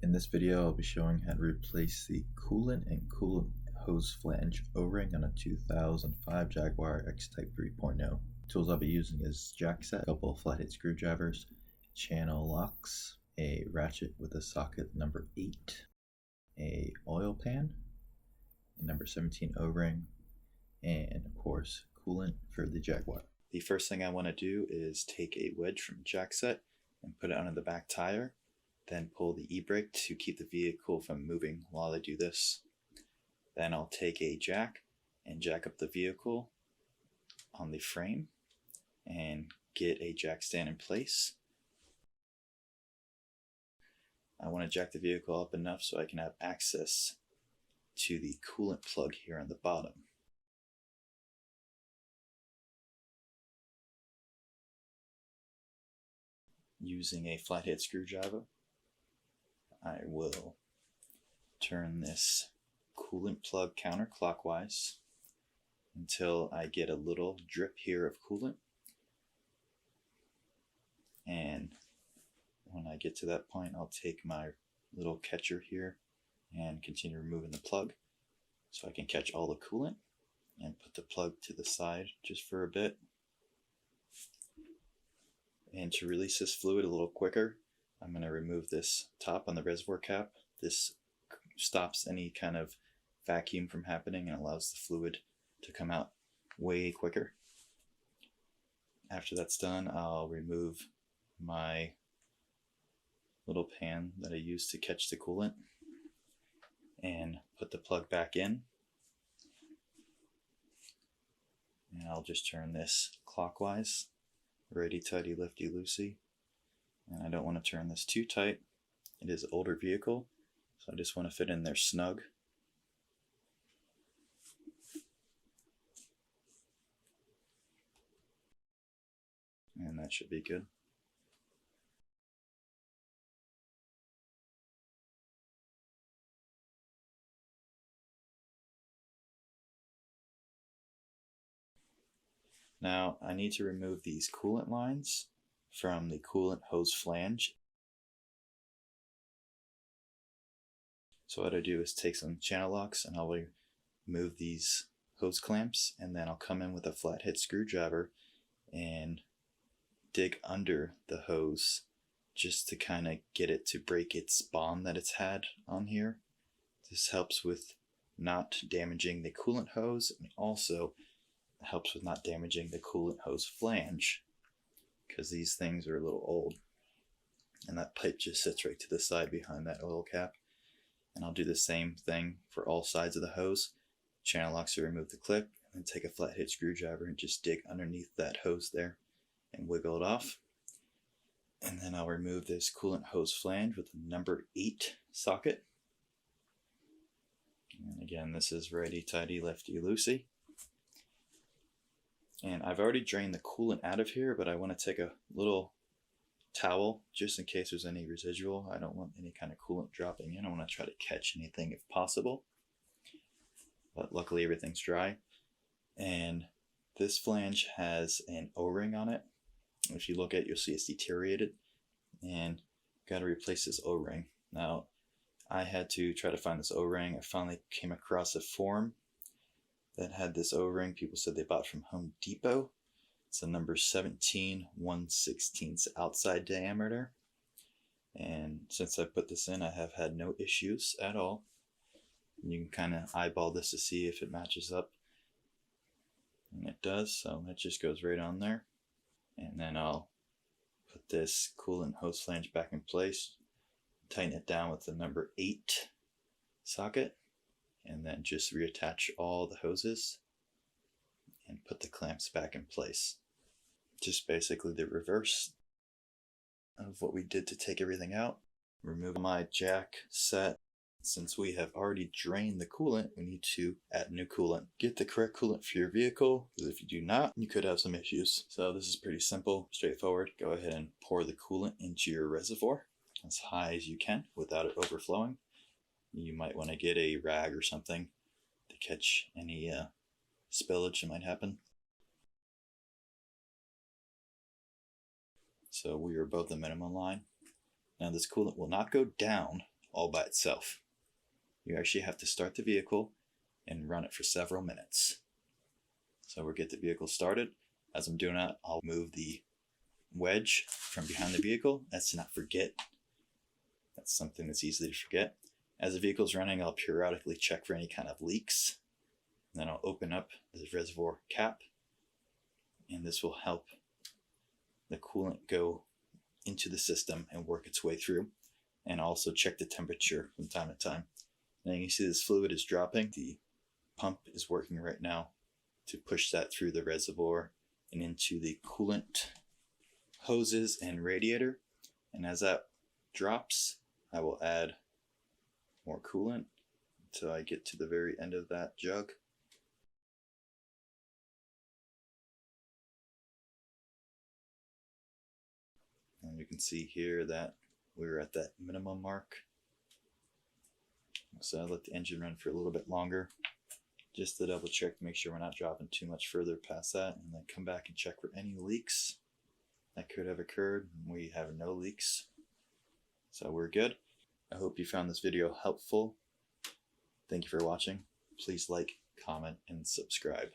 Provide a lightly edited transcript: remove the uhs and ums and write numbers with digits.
In this video, I'll be showing how to replace the coolant and coolant hose flange O-ring on a 2005 Jaguar X-Type 3.0. Tools I'll be using is jack set, a couple of flathead screwdrivers, channel locks, a ratchet with a socket number 8, a oil pan, a number 17 O-ring, and of course coolant for the Jaguar. The first thing I want to do is take a wedge from jack set and put it under the back tire, then pull the e-brake to keep the vehicle from moving while I do this. Then I'll take a jack and jack up the vehicle on the frame and get a jack stand in place. I want to jack the vehicle up enough so I can have access to the coolant plug here on the bottom. Using a flathead screwdriver, I will turn this coolant plug counterclockwise until I get a little drip here of coolant. And when I get to that point, I'll take my little catcher here and continue removing the plug so I can catch all the coolant and put the plug to the side just for a bit. And to release this fluid a little quicker, I'm going to remove this top on the reservoir cap. This stops any kind of vacuum from happening and allows the fluid to come out way quicker. After that's done, I'll remove my little pan that I used to catch the coolant and put the plug back in. And I'll just turn this clockwise, righty-tighty, lefty-loosey. And I don't want to turn this too tight. It is an older vehicle, so I just want to fit in there snug. And that should be good. Now I need to remove these coolant lines from the coolant hose flange. So what I do is take some channel locks and I'll remove these hose clamps, and then I'll come in with a flathead screwdriver and dig under the hose just to kind of get it to break its bond that it's had on here. This helps with not damaging the coolant hose, and also helps with not damaging the coolant hose flange, because these things are a little old. And that pipe just sits right to the side behind that oil cap. And I'll do the same thing for all sides of the hose. Channel locks to remove the clip, and then take a flathead screwdriver and just dig underneath that hose there and wiggle it off. And then I'll remove this coolant hose flange with the number 8 socket. And again, this is righty-tighty, lefty-loosey. And I've already drained the coolant out of here, but I want to take a little towel just in case there's any residual. I don't want any kind of coolant dropping in. I want to try to catch anything if possible. But luckily everything's dry. And this flange has an O-ring on it. If you look at it, you'll see it's deteriorated. And got to replace this O-ring. Now, I had to try to find this O-ring. I finally came across a form that had this O-ring. People said they bought from Home Depot. It's a number 17 1/16 outside diameter. And since I put this in, I have had no issues at all. And you can kind of eyeball this to see if it matches up. And it does, so that just goes right on there. And then I'll put this coolant hose flange back in place, tighten it down with the number 8 socket, and then just reattach all the hoses and put the clamps back in place. Just basically the reverse of what we did to take everything out. Remove my jack set. Since we have already drained the coolant, we need to add new coolant. Get the correct coolant for your vehicle, because if you do not, you could have some issues. So this is pretty simple, straightforward. Go ahead and pour the coolant into your reservoir as high as you can without it overflowing. You might want to get a rag or something to catch any spillage that might happen. So we are above the minimum line. Now this coolant will not go down all by itself. You actually have to start the vehicle and run it for several minutes. So we'll get the vehicle started. As I'm doing that, I'll move the wedge from behind the vehicle. That's to not forget. That's something that's easy to forget. As the vehicle's running, I'll periodically check for any kind of leaks. And then I'll open up the reservoir cap, and this will help the coolant go into the system and work its way through, and also check the temperature from time to time. And you can see this fluid is dropping. The pump is working right now to push that through the reservoir and into the coolant hoses and radiator. And as that drops, I will add more coolant until I get to the very end of that jug. And you can see here that we're at that minimum mark. So I let the engine run for a little bit longer, just to double check, make sure we're not dropping too much further past that, and then come back and check for any leaks that could have occurred. We have no leaks, so we're good. I hope you found this video helpful. Thank you for watching. Please like, comment, and subscribe.